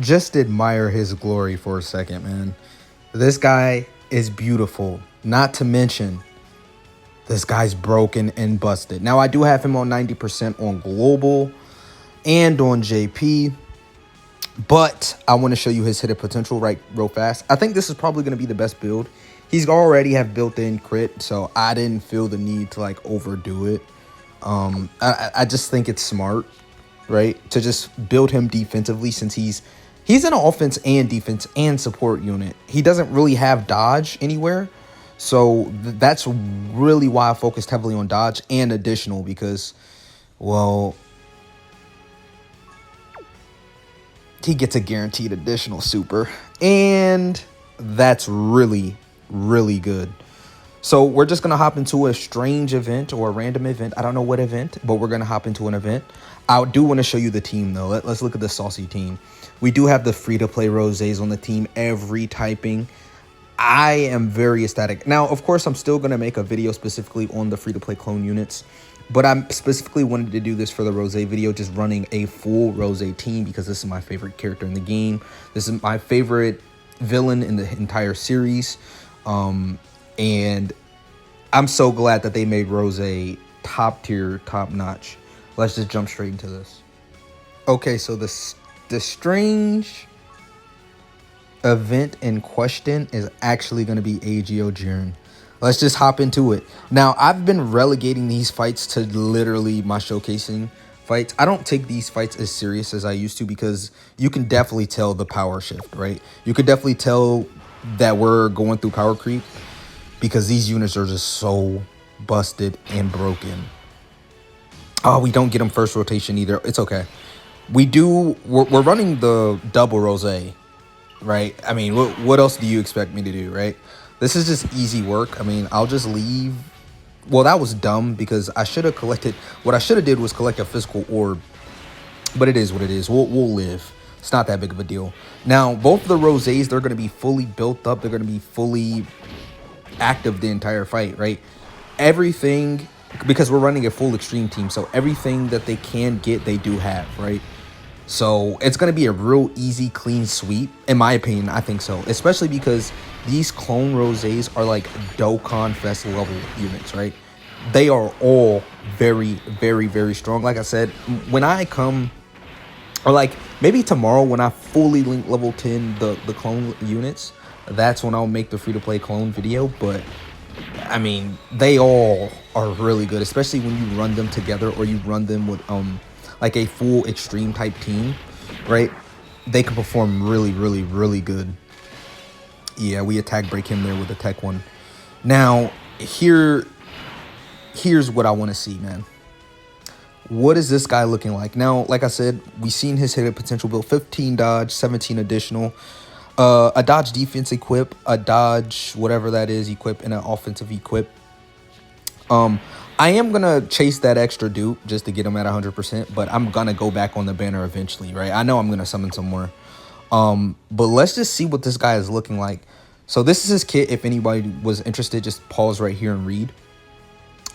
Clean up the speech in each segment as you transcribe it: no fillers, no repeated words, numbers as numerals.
Just admire his glory for a second, man. This guy is beautiful. Not to mention, this guy's broken and busted. Now, I do have him on 90% on global and on JP, but I want to show you his hidden potential real fast. I think this is probably going to be the best build. He's already have built-in crit, so I didn't feel the need to like overdo it. I just think it's smart, right, to just build him defensively, since he's an offense and defense and support unit. He doesn't really have dodge anywhere, so that's really why I focused heavily on dodge and additional, because, well, he gets a guaranteed additional super, and that's really, really good. So we're just going to hop into a strange event or a random event. I don't know what event, but we're going to hop into an event. I do want to show you the team, though. Let's look at the saucy team. We do have the free-to-play Rosés on the team, every typing. I am very ecstatic. Now, of course, I'm still going to make a video specifically on the free-to-play clone units, but I specifically wanted to do this for the Rosé video, just running a full Rosé team, because this is my favorite character in the game. This is my favorite villain in the entire series. And I'm so glad that they made Rosé top tier, top notch. Let's just jump straight into this. Okay, so the strange event in question is actually going to be AGO Jiren. Let's just hop into it. Now, I've been relegating these fights to literally my showcasing fights. I don't take these fights as serious as I used to, because you can definitely tell the power shift, right? You could definitely tell that we're going through power creep, because these units are just so busted and broken. Oh, we don't get them first rotation either. It's okay. We're running the double Rosé, right? I mean, what else do you expect me to do, right? This is just easy work. I mean, I'll just leave. Well, that was dumb, because I should have collected. What I should have did was collect a physical orb. But it is what it is. We'll live. It's not that big of a deal. Now, both of the Rosés, they're going to be fully built up. They're going to be fully active the entire fight, right? Everything, because we're running a full extreme team, so everything that they can get, they do have, right? So it's going to be a real easy, clean sweep, in my opinion. I think so, especially because these clone Rosés are like Dokkan Fest level units, right? They are all very, very, very strong. Like I said, when I come, or like maybe tomorrow when I fully link level 10 the clone units, that's when I'll make the free-to-play clone video. But I mean, they all are really good, especially when you run them together, or you run them with like a full extreme type team, right? They can perform really, really, really good. Yeah, we attack break him there with the tech one. Now, here's what I want to see, man. What is this guy looking like? Now, like I said, we seen his hidden potential build: 15 dodge, 17 additional. A dodge defense equip, a dodge whatever that is equip, and an offensive equip. I am gonna chase that extra dupe just to get him at 100%, but I'm gonna go back on the banner eventually, right? I know I'm gonna summon some more. But let's just see what this guy is looking like. So this is his kit. If anybody was interested, just pause right here and read.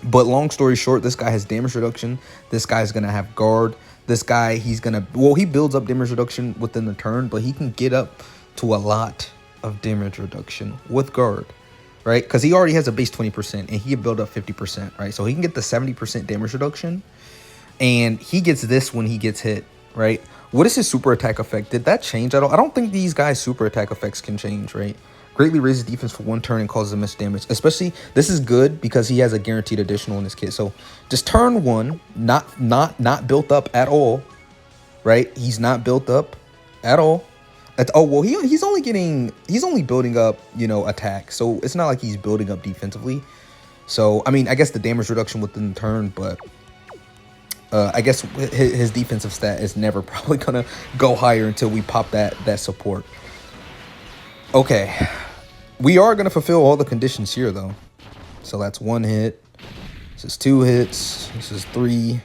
But long story short, this guy has damage reduction. This guy's gonna have guard. This guy, he builds up damage reduction within the turn, but he can get up to a lot of damage reduction with guard, right? Because he already has a base 20% and he can build up 50%, right? So he can get the 70% damage reduction, and he gets this when he gets hit, right? What is his super attack effect? Did that change at all? I don't think these guys' super attack effects can change, right? Greatly raises defense for one turn and causes immense damage. Especially, this is good because he has a guaranteed additional in his kit. So just turn one, not built up at all, right? He's not built up at all. Oh, well, he's only building up, you know, attack. So it's not like he's building up defensively. So, I mean, I guess the damage reduction within the turn, but I guess his defensive stat is never probably going to go higher until we pop that support. Okay. We are going to fulfill all the conditions here, though. So that's 1 hit. This is 2 hits. This is 3.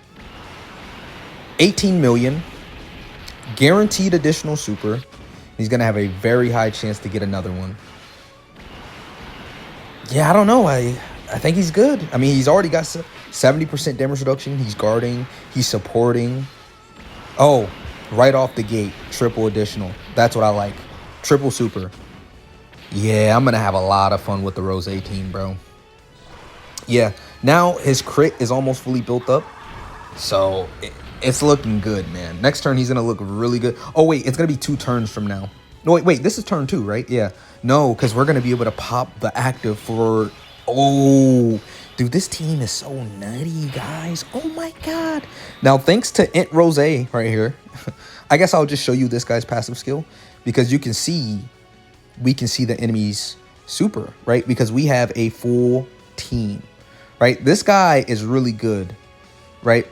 18 million. Guaranteed additional super. He's going to have a very high chance to get another one. Yeah, I don't know. I think he's good. I mean, he's already got 70% damage reduction. He's guarding. He's supporting. Oh, Right off the gate, triple additional. That's what I like. Triple super. Yeah, I'm going to have a lot of fun with the Rosé team, bro. Yeah, now his crit is almost fully built up. So it's looking good, man. Next turn, he's going to look really good. Oh, wait, it's going to be 2 turns from now. No, wait, this is turn 2, right? Yeah. No, because we're going to be able to pop the active for... Oh, dude, this team is so nutty, guys. Oh, my God. Now, thanks to Int Rosé right here, I guess I'll just show you this guy's passive skill. Because you can see, we can see the enemy's super, right? Because we have a full team, right? This guy is really good, right?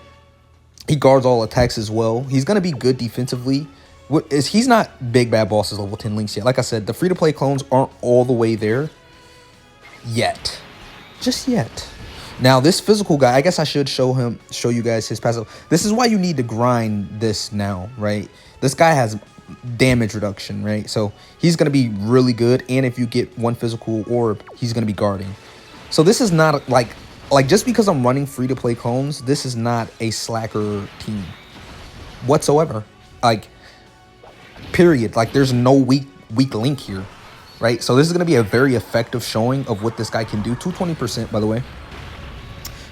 He guards all attacks as well. He's going to be good defensively. He's not Big Bad Boss's level 10 links yet. Like I said, the free-to-play clones aren't all the way there yet. Just yet. Now, this physical guy, I guess I should show you guys his passive. This is why you need to grind this now, right? This guy has damage reduction, right? So he's going to be really good. And if you get 1 physical orb, he's going to be guarding. So this is not like just because I'm running free-to-play clones, this is not a slacker team whatsoever. Like, period. Like, there's no weak link here, right? So this is going to be a very effective showing of what this guy can do. 220%, by the way.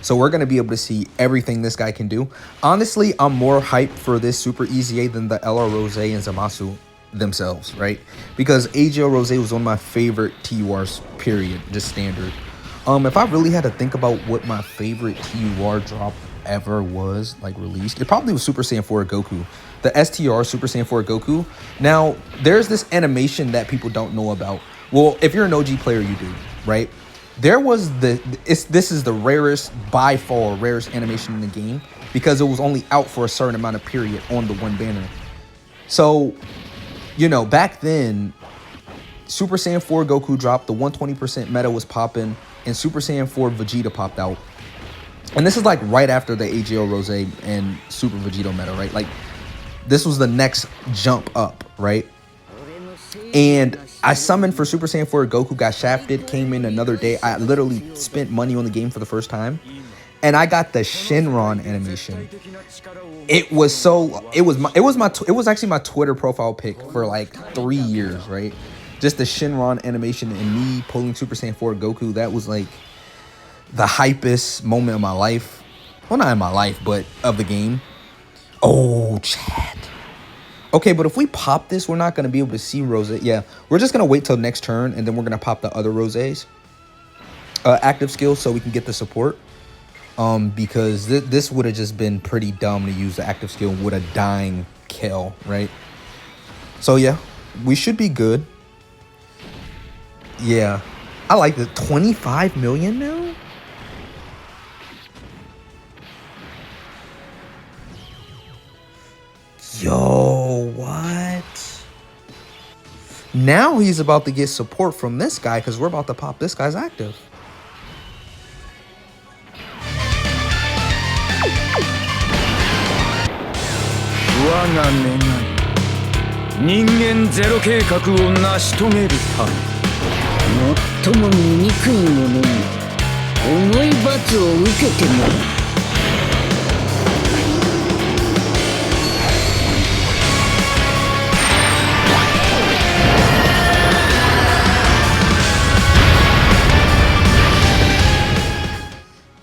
So we're going to be able to see everything this guy can do. Honestly, I'm more hyped for this Super EZA than the LR Rosé and Zamasu themselves, right? Because Agl Rosé was one of my favorite TURs, period, just standard. If I really had to think about what my favorite TUR drop ever was, like, released, it probably was Super Saiyan 4 Goku. The STR Super Saiyan 4 Goku. Now, there's this animation that people don't know about. Well, if you're an OG player, you do, right? There was this is the rarest, by far, rarest animation in the game because it was only out for a certain amount of period on the one banner. So, you know, back then, Super Saiyan 4 Goku dropped, the 120% meta was popping, and Super Saiyan 4 Vegeta popped out. And this is like right after the Agl Rosé and Super Vegeta meta, right? Like, this was the next jump up, right? And I summoned for Super Saiyan 4 Goku, got shafted, came in another day. I literally spent money on the game for the first time. And I got the Shenron animation. It was actually my Twitter profile pic for like 3 years, right? Just the Shenron animation and me pulling Super Saiyan 4 Goku, that was like the hypest moment of my life. Well, not in my life, but of the game. Oh, chat. Okay, but if we pop this, we're not going to be able to see Rosé. Yeah, we're just going to wait till next turn, and then we're going to pop the other Rosés. Active skill, so we can get the support. Because this would have just been pretty dumb to use the active skill with a dying kill, right? So, yeah, we should be good. Yeah, I like the 25 million now? Yo, what? Now he's about to get support from this guy because we're about to pop this guy's active.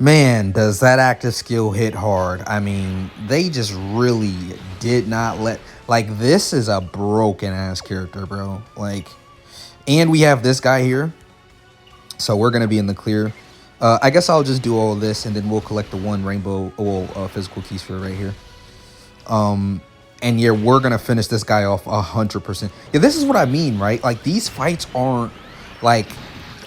Man, does that active skill hit hard. I mean, they just really did not let... Like, this is a broken-ass character, bro. Like, and we have this guy here. So we're going to be in the clear. I guess I'll just do all of this, and then we'll collect the one rainbow physical key sphere right here. And yeah, we're going to finish this guy off 100%. Yeah, this is what I mean, right? Like, these fights aren't, like,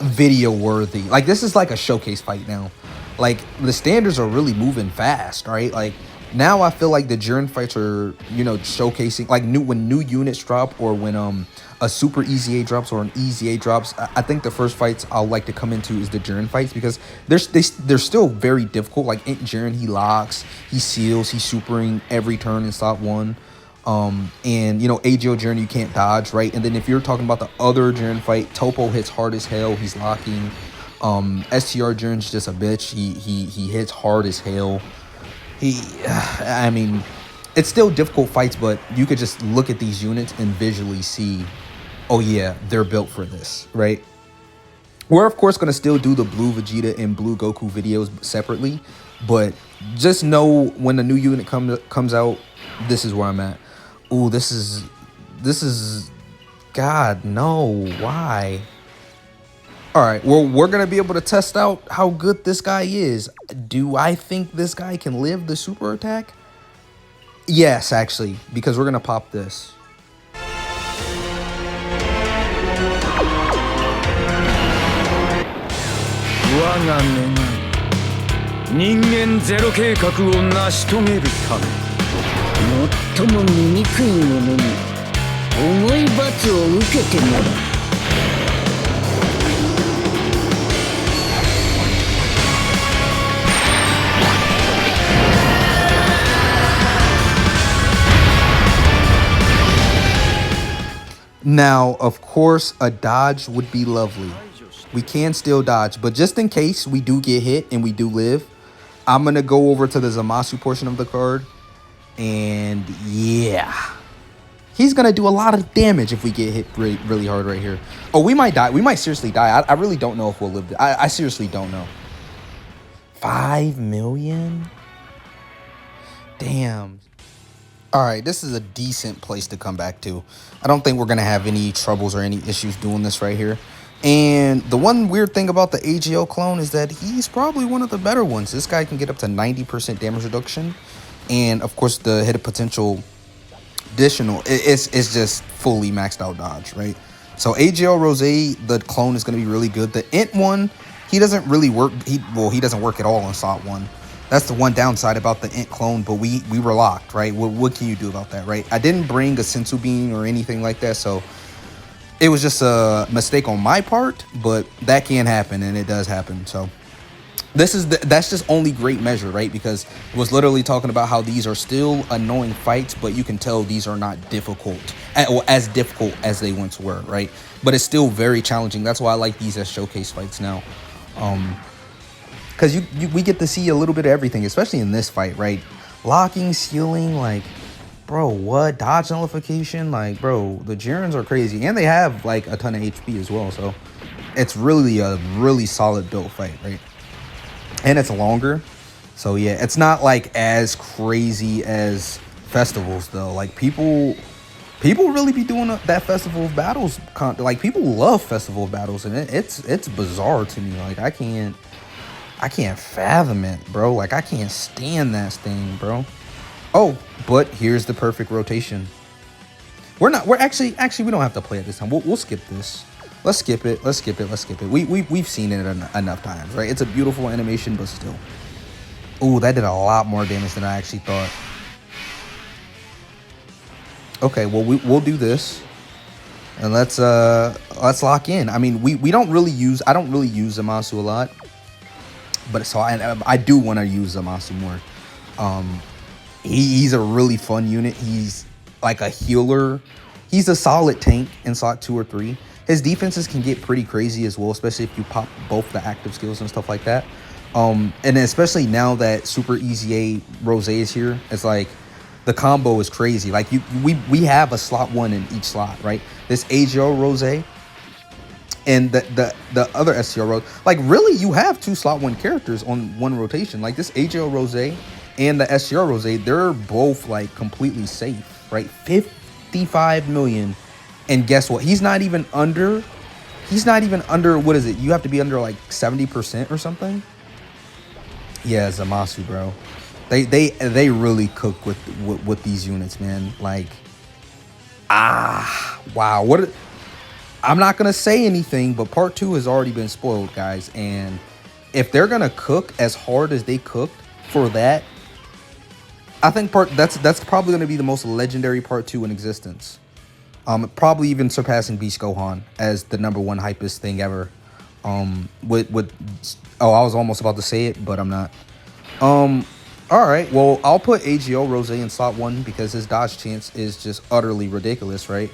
video-worthy. Like, this is like a showcase fight now. Like, the standards are really moving fast, right? Like, now I feel like the Jiren fights are, you know, showcasing, like, when new units drop, or when a Super EZA drops or an EZA drops. I think the first fights I'll like to come into is the Jiren fights, because they're still very difficult. Like, Jiren, he locks, he seals, he's supering every turn in slot 1. And, you know, Agl Jiren, you can't dodge, right? And then if you're talking about the other Jiren fight, Topo hits hard as hell, he's locking. STR Jiren's just a bitch. He hits hard as hell. I mean, it's still difficult fights, but you could just look at these units and visually see, oh yeah, they're built for this, right? We're of course gonna still do the blue Vegeta and blue Goku videos separately, but just know when a new unit comes out, this is where I'm at. Ooh, this is God, no, why? All right, well, we're gonna be able to test out how good this guy is. Do I think this guy can live the super attack? Yes, actually, because we're gonna pop this. 我が願い人間ゼロ計画を成し遂げるため最も醜い者に重い罰を受けてもらう Now, of course, a dodge would be lovely. We can still dodge, but just in case we do get hit and we do live, I'm going to go over to the Zamasu portion of the card. And yeah, he's going to do a lot of damage if we get hit really hard right here. Oh, we might die. We might seriously die. I really don't know if we'll live. I seriously don't know. 5 million? Damn. All right, this is a decent place to come back to. I don't think we're going to have any troubles or any issues doing this right here. And the one weird thing about the AGL clone is that he's probably one of the better ones. This guy can get up to 90% damage reduction. And, of course, the hit potential additional, it's just fully maxed out dodge, right? So AGL Rosé, the clone is going to be really good. The Int one, he doesn't really work. He doesn't work at all on slot 1. That's the one downside about the Int clone, but we were locked, right? What can you do about that, right? I didn't bring a Sensu Bean or anything like that, so it was just a mistake on my part, but that can happen, and it does happen. So that's just only great measure, right? Because it was literally talking about how these are still annoying fights, but you can tell these are not difficult, or as difficult as they once were, right? But it's still very challenging. That's why I like these as showcase fights now. Because we get to see a little bit of everything, especially in this fight, right? Locking, sealing, like, bro, what? Dodge nullification, like, bro, the Jirens are crazy. And they have, like, a ton of HP as well, so it's really a really solid built fight, right? And it's longer, so yeah, it's not, like, as crazy as festivals, though. Like, people really be doing that festival of battles. Like, people love festival of battles, and it's bizarre to me. Like, I can't fathom it, bro. Like, I can't stand that thing, bro. Oh, but here's the perfect rotation. We're actually we don't have to play it this time. We'll skip this. Let's skip it. We've seen it enough times, right? It's a beautiful animation, but still. Ooh, that did a lot more damage than I actually thought. Okay, well, we'll do this. And let's lock in. I mean, I don't really use Zamasu a lot. But so I do want to use Zamasu more. He's a really fun unit. He's like a healer. He's a solid tank in slot 2 or 3. His defenses can get pretty crazy as well, especially if you pop both the active skills and stuff like that. And especially now that Super Eza Rosé is here, it's like the combo is crazy. Like we have a slot 1 in each slot, right? This AGL Rosé and the other STR Rose, like really you have 2 slot 1 characters on 1 rotation. Like this AGL Rosé and the STR Rosé, they're both like completely safe, right? 55 million. And guess what? He's not even under, what is it? You have to be under like 70% or something. Yeah, Zamasu, bro. They really cook with these units, man. Like, wow. I'm not gonna say anything, but part 2 has already been spoiled, guys. And if they're gonna cook as hard as they cooked for that, I think that's probably gonna be the most legendary part 2 in existence. Probably even surpassing Beast Gohan as the #1 hypest thing ever. I was almost about to say it, but I'm not. All right, well, I'll put AGL Rosé in slot 1 because his dodge chance is just utterly ridiculous, right?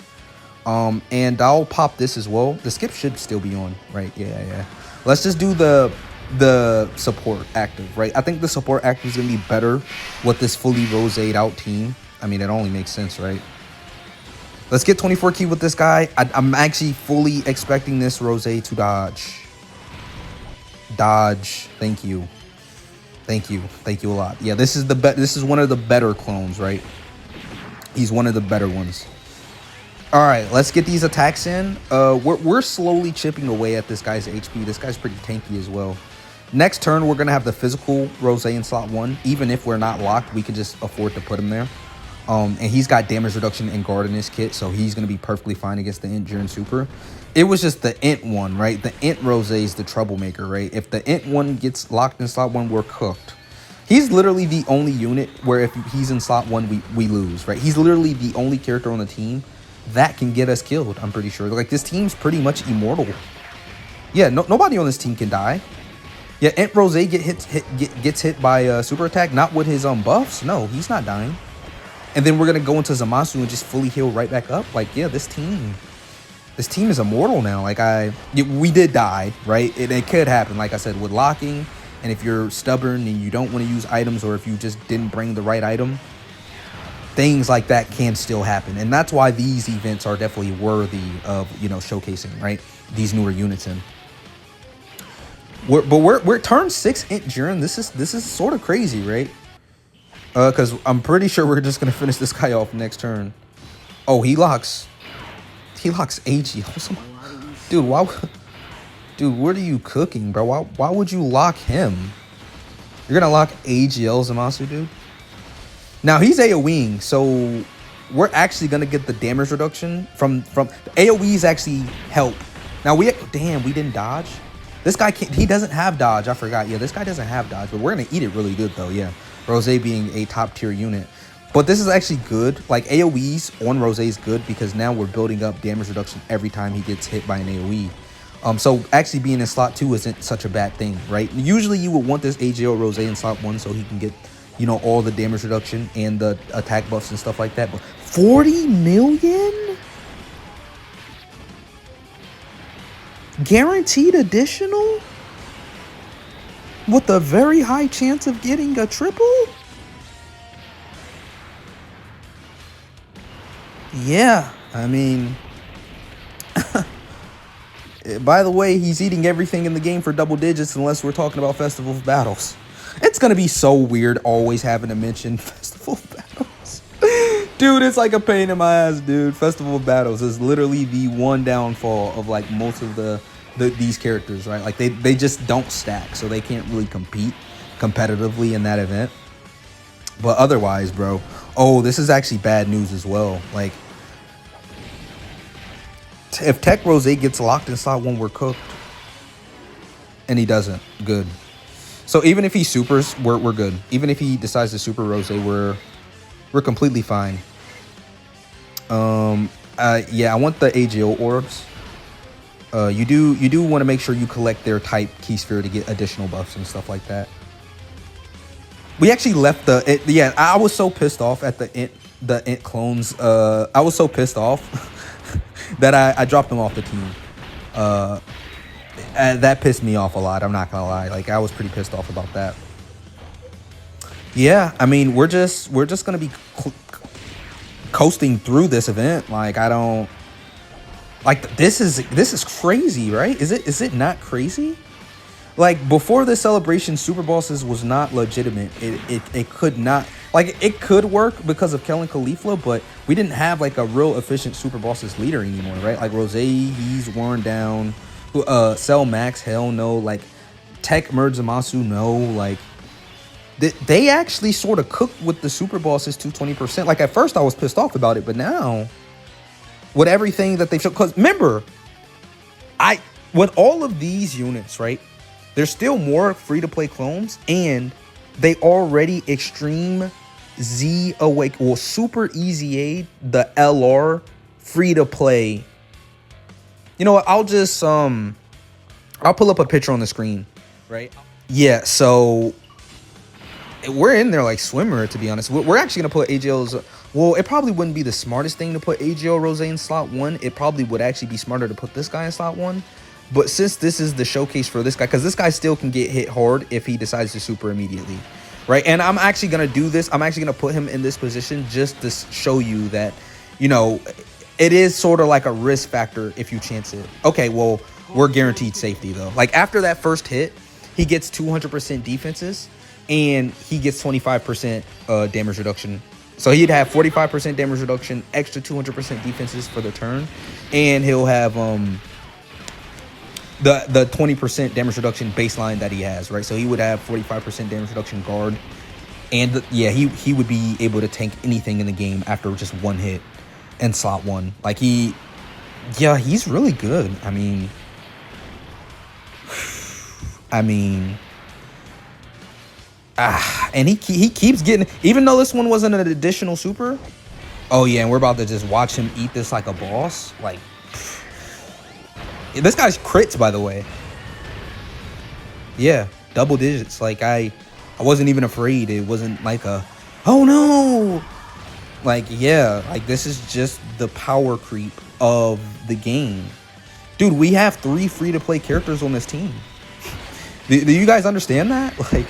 And I'll pop this as well. The skip should still be on, right? Yeah. Let's just do the support active, right? I think the support active is gonna be better with this fully roséed out team. I mean, it only makes sense, right? Let's get 24 key with this guy. I'm actually fully expecting this Rosé to dodge. Dodge. Thank you. Thank you. Thank you a lot. Yeah, this is this is one of the better clones, right? He's one of the better ones. All right, let's get these attacks in. We're slowly chipping away at this guy's HP. This guy's pretty tanky as well. Next turn, we're gonna have the physical Rosé in slot 1. Even if we're not locked, we can just afford to put him there. And he's got damage reduction and guard in his kit, so he's gonna be perfectly fine against the Int Jiren Super. It was just the Int one, right? The Int Rosé is the troublemaker, right? If the Int one gets locked in slot 1, we're cooked. He's literally the only unit where if he's in slot 1, we lose, right? He's literally the only character on the team that can get us killed, I'm pretty sure. Like, this team's pretty much immortal. Yeah, nobody on this team can die. Yeah, Int Rosé gets hit by super attack, not with his buffs. No, he's not dying. And then we're gonna go into Zamasu and just fully heal right back up. Like, yeah, this team is immortal now. Like, we did die, right? It could happen, like I said, with locking. And if you're stubborn and you don't want to use items, or if you just didn't bring the right item, things like that can still happen. And that's why these events are definitely worthy of, you know, showcasing, right? These newer units in. We're turn 6 Int Jiren. This is sort of crazy, right? Because I'm pretty sure we're just gonna finish this guy off next turn. Oh, he locks AG. Dude, why? Dude, what are you cooking, bro? Why would you lock him? You're gonna lock AGL Zamasu, dude? Now he's AoEing, so we're actually gonna get the damage reduction from AoEs actually help. Now we didn't dodge. This guy can't, he doesn't have dodge. I forgot. Yeah, this guy doesn't have dodge, but we're gonna eat it really good though. Yeah, Rosé being a top tier unit, but this is actually good. Like, AoEs on Rosé is good because now we're building up damage reduction every time he gets hit by an AoE. So actually being in slot 2 isn't such a bad thing, right? Usually you would want this AGL Rosé in slot 1 so he can get, you know, all the damage reduction and the attack buffs and stuff like that. But 40 million? Guaranteed additional? With a very high chance of getting a triple? Yeah, I mean... By the way, he's eating everything in the game for double digits unless we're talking about Festival of Battles. It's going to be so weird always having to mention Festival of Battles. Dude, it's like a pain in my ass, dude. Festival of Battles is literally the one downfall of, like, most of these characters, right? Like, they just don't stack, so they can't really compete competitively in that event. But otherwise, bro. Oh, this is actually bad news as well. Like, if Tech Rosé gets locked in slot 1, we're cooked. And he doesn't. Good. So even if he supers, we're good. Even if he decides to super Rosé, we're completely fine. Yeah, I want the AGO orbs. You do want to make sure you collect their type key sphere to get additional buffs and stuff like that. We actually left yeah, I was so pissed off at the Int clones. I was so pissed off that I dropped them off the team. And that pissed me off a lot. I'm not gonna lie. Like, I was pretty pissed off about that. Yeah, I mean, we're just gonna be coasting through this event. Like, I don't like this is crazy, right? Is it not crazy? Like, before this celebration, Super Bosses was not legitimate. It could not, like, it could work because of Kellen Khalifa, but we didn't have, like, a real efficient Super Bosses leader anymore, right? Like, Rosé, he's worn down. Cell Max, hell no. Like, Tech Merge Zamasu, no. Like, they actually sort of cooked with the Super Bosses to 20%. Like, at first I was pissed off about it, but now, with everything that they've shown, because remember, with all of these units, right? There's still more free-to-play clones, and they already extreme Z awake, well, super easy aid the LR free-to-play. You know what? I'll just I'll pull up a picture on the screen, right? Yeah, so we're in there like swimmer, to be honest. We're actually gonna put AGL's. Well, it probably wouldn't be the smartest thing to put AGL Rosé in slot 1. It probably would actually be smarter to put this guy in slot 1. But since this is the showcase for this guy, because this guy still can get hit hard if he decides to super immediately. right? And I'm actually gonna do this. I'm actually gonna put him in this position just to show you that, you know, it is sort of like a risk factor if you chance it. Okay, well, we're guaranteed safety though. Like after that first hit, he gets 200% defenses and he gets 25% damage reduction. So he'd have 45% damage reduction, extra 200% defenses for the turn, and he'll have the 20% damage reduction baseline that he has, right? So he would have 45% damage reduction guard, and yeah, he would be able to tank anything in the game after just one hit and slot one. Like he's really good. I mean, and he keeps getting, even though this one wasn't an additional super. Oh yeah, and we're about to just watch him eat this like a boss. Like, this guy's crits, by the way. Yeah, double digits. Like I wasn't even afraid. It wasn't like a, oh no. Like, yeah, like this is just the power creep of the game. Dude, we have 3 free-to-play characters on this team. Do you guys understand that? Like,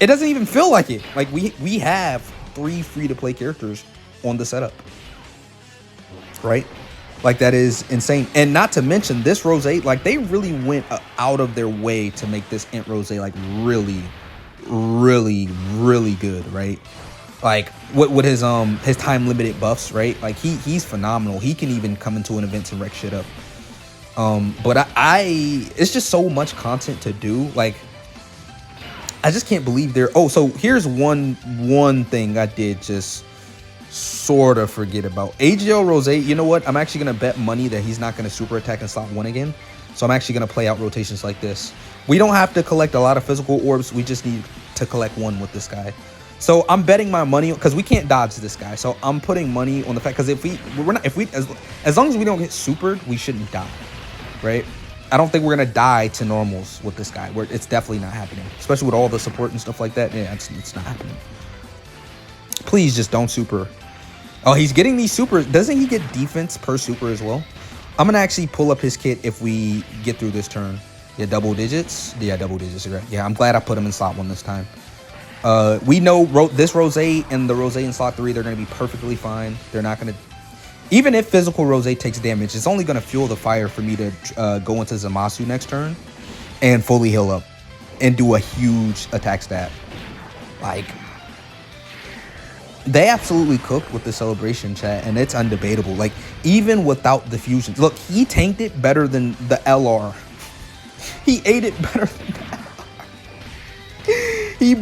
it doesn't even feel like it. Like we have 3 free-to-play characters on the setup, right? Like that is insane. And not to mention this Rosé, like they really went out of their way to make this Int Rosé like really, really, really good, right? Like with his time limited buffs, right? Like he's phenomenal. He can even come into an event and wreck shit up. But it's just so much content to do. Like I just can't believe there. Oh, so here's one thing I did just sort of forget about. Agl Rosé, you know what? I'm actually going to bet money that he's not going to super attack and slot 1 again. So I'm actually going to play out rotations like this. We don't have to collect a lot of physical orbs. We just need to collect 1 with this guy. So I'm betting my money because we can't dodge this guy. So I'm putting money on the fact, because as long as we don't get supered, we shouldn't die, right? I don't think we're gonna die to normals with this guy. It's definitely not happening, especially with all the support and stuff like that. Yeah, it's not happening. Please just don't super. Oh, he's getting these super. Doesn't he get defense per super as well? I'm gonna actually pull up his kit if we get through this turn. Yeah, double digits. Yeah, double digits. Right. Yeah, I'm glad I put him in slot 1 this time. We know this Rosé and the Rosé in slot 3, they're gonna be perfectly fine. They're not gonna. Even if physical Rosé takes damage, it's only going to fuel the fire for me to go into Zamasu next turn and fully heal up and do a huge attack stat. Like, they absolutely cooked with the celebration, chat, and it's undebatable. Like, even without the fusions. Look, he tanked it better than the LR. He ate it better than the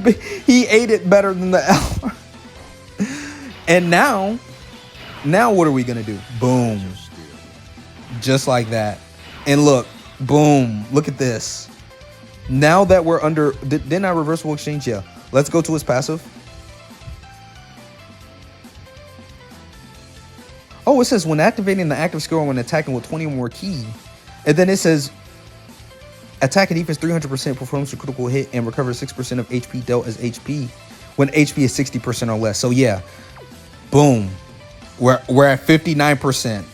LR. He ate it better than the LR. And now what are we gonna do? Boom. Just like that. And look, boom. Look at this. Now that we're under, didn't I reversible exchange? Yeah. Let's go to his passive. Oh, it says when activating the active skill or when attacking with 20 or more ki. And then it says attack and defense 300%, performs a critical hit, and recovers 6% of HP dealt as HP when HP is 60% or less. So yeah, boom. We're at 59%.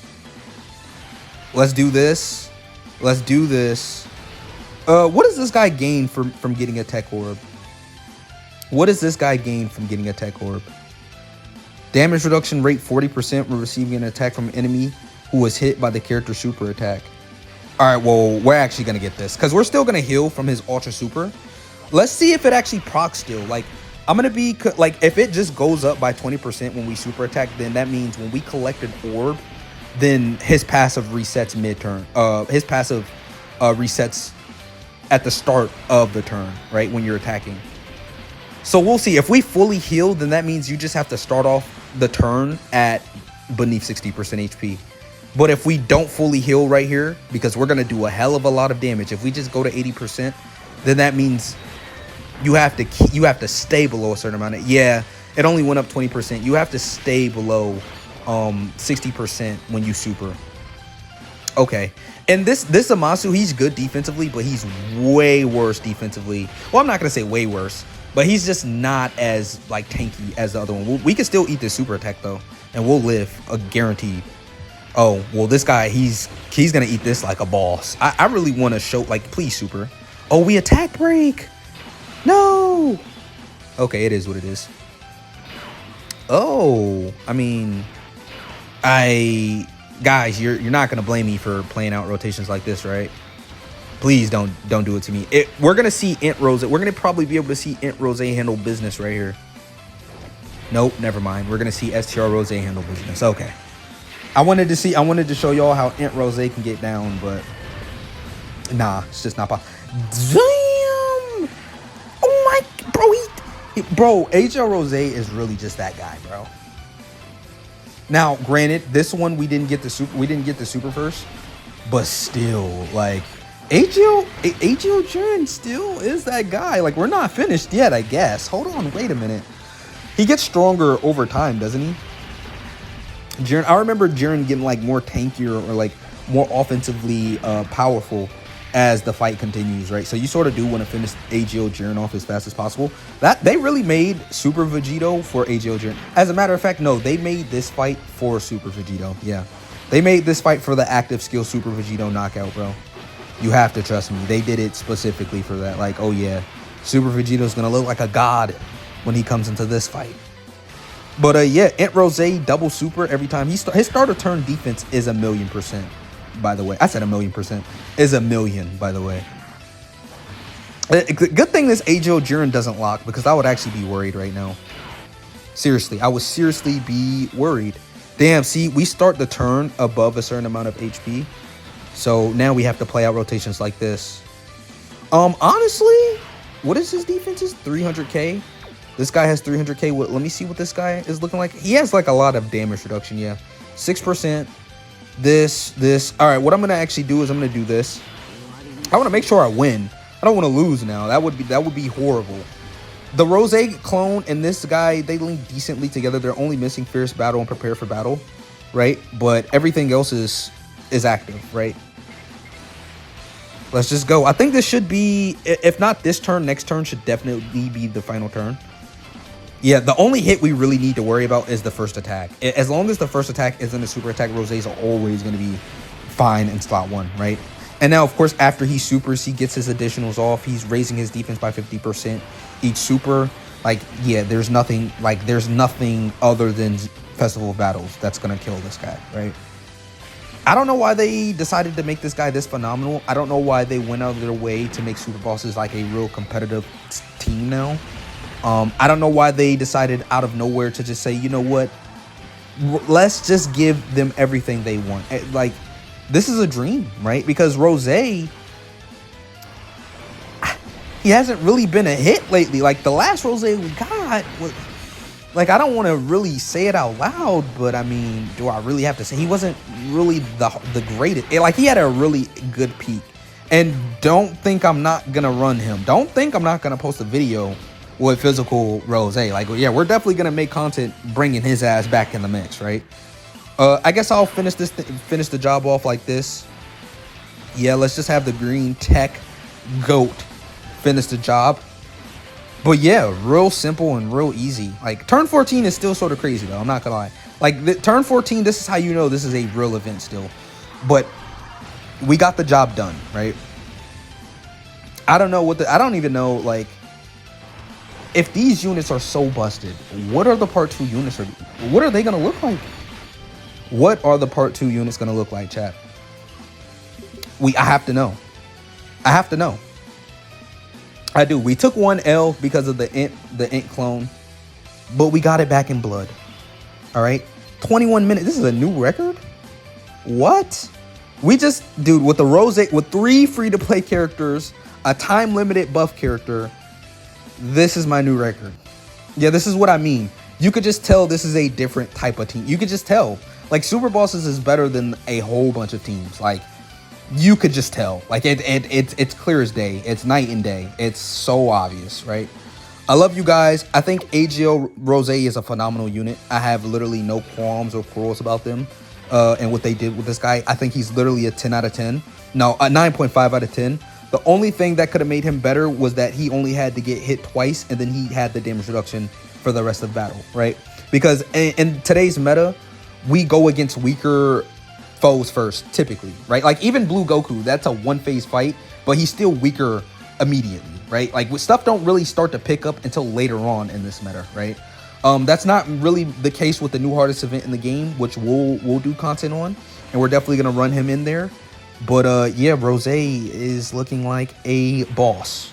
Let's do this. Let's do this. What does this guy gain from getting a tech orb? What does this guy gain from getting a tech orb? Damage reduction rate 40% when receiving an attack from an enemy who was hit by the character super attack. All right, well, we're actually gonna get this because we're still gonna heal from his ultra super. Let's see if it actually procs still. Like, I'm gonna be like, if it just goes up by 20% when we super attack, then that means when we collect an orb, then his passive resets mid-turn. His passive resets at the start of the turn, right, when you're attacking. So we'll see. If we fully heal, then that means you just have to start off the turn at beneath 60% HP. But if we don't fully heal right here, because we're gonna do a hell of a lot of damage, if we just go to 80%, then that means you have to stay below a certain amount of, yeah, it only went up 20%. You have to stay below 60% when you super. Okay. And this Zamasu, he's good defensively, but he's way worse defensively. Well, I'm not gonna say way worse, but he's just not as like tanky as the other one. We can still eat this super attack though, and we'll live, guaranteed. Oh, well, this guy, he's gonna eat this like a boss. I really want to show, like, please super. Oh, we attack break. No. Okay, it is what it is. Oh, I mean, guys, you're not gonna blame me for playing out rotations like this, right? Please don't do it to me. We're gonna see Int Rosé. We're gonna probably be able to see Int Rosé handle business right here. Nope, never mind. We're gonna see STR Rosé handle business. Okay. I wanted to show y'all how Int Rosé can get down, but nah, it's just not possible. Damn! Oh my, bro, AGL Rosé is really just that guy, bro. Now, granted, this one we didn't get the super first, but still, like, AGL Jiren still is that guy. Like, we're not finished yet, I guess. Hold on, wait a minute. He gets stronger over time, doesn't he? Jiren, I remember Jiren getting like more tankier or like more offensively powerful as the fight continues, right? So you sort of do want to finish AGL Jiren off as fast as possible. That they really made Super Vegito for AGL Jiren. As a matter of fact, no, they made this fight for Super Vegito. Yeah, they made this fight for the active skill Super Vegito knockout, bro. You have to trust me. They did it specifically for that. Like, oh yeah, Super Vegito's gonna look like a god when he comes into this fight. But yeah, Int Rosé double super every time. His starter turn defense is 1,000,000%, by the way. I said 1,000,000%. Is 1,000,000, by the way. Good thing this AGL Jiren doesn't lock, because I would actually be worried right now. Seriously, I would seriously be worried. Damn, see, we start the turn above a certain amount of HP. So now we have to play out rotations like this. Honestly, what is his defenses? 300k. This guy has 300k. Let me see what this guy is looking like. He has like a lot of damage reduction. Yeah, 6%. This. All right, what I'm gonna actually do is I'm gonna do this. I want to make sure I win. I don't want to lose now. That would be horrible. The Rosé clone and this guy, they link decently together. They're only missing Fierce Battle and Prepare for Battle, right? But everything else is active, right? Let's just go. I think this should be, if not this turn, next turn should definitely be the final turn. Yeah, the only hit we really need to worry about is the first attack. As long as the first attack isn't a super attack, Rosé's are always going to be fine in slot 1, right? And now, of course, after he supers, he gets his additionals off. He's raising his defense by 50% each super. Like, yeah, there's nothing other than Festival of Battles that's going to kill this guy, right? I don't know why they decided to make this guy this phenomenal. I don't know why they went out of their way to make Super Bosses like a real competitive team now. I don't know why they decided out of nowhere to just say, you know what, let's just give them everything they want. Like, this is a dream, right? Because Rosé, he hasn't really been a hit lately. Like, the last Rosé we got was, like, I don't want to really say it out loud, but I mean, do I really have to say he wasn't really the greatest? Like, he had a really good peak. And don't think I'm not gonna run him. Don't think I'm not gonna post a video with physical Rosé. Like, yeah, we're definitely gonna make content bringing his ass back in the mix, right? I guess I'll finish the job off like this. Yeah, let's just have the green tech goat finish the job. But yeah, real simple and real easy. Like, turn 14 is still sort of crazy though, I'm not gonna lie. Like, turn 14, this is how you know this is a real event still. But we got the job done, right? I don't even know, like, if these units are so busted, what are the part 2 units? What are they gonna look like? What are the part 2 units gonna look like, chat? I have to know. I have to know. I do. We took one L because of the int clone, but we got it back in blood. All right, 21 minutes. This is a new record. What? We just, dude, with the Rosé, with 3 free-to-play characters, a time-limited buff character. This is my new record. Yeah, this is what I mean. You could just tell this is a different type of team. You could just tell. Like, Super Bosses is better than a whole bunch of teams. Like, you could just tell. Like, it's clear as day. It's night and day. It's so obvious, right? I love you guys. I think AGL Rosé is a phenomenal unit. I have literally no qualms or quarrels about them and what they did with this guy. I think he's literally a 10 out of 10. No, a 9.5 out of 10. The only thing that could have made him better was that he only had to get hit twice, and then he had the damage reduction for the rest of the battle, right? Because in today's meta, we go against weaker foes first, typically, right? Like, even Blue Goku, that's a one-phase fight, but he's still weaker immediately. right? Like stuff don't really start to pick up until later on in this meta, right? That's not really the case with the new hardest event in the game, which we'll do content on, and we're definitely gonna run him in there. But yeah, Rosé is looking like a boss.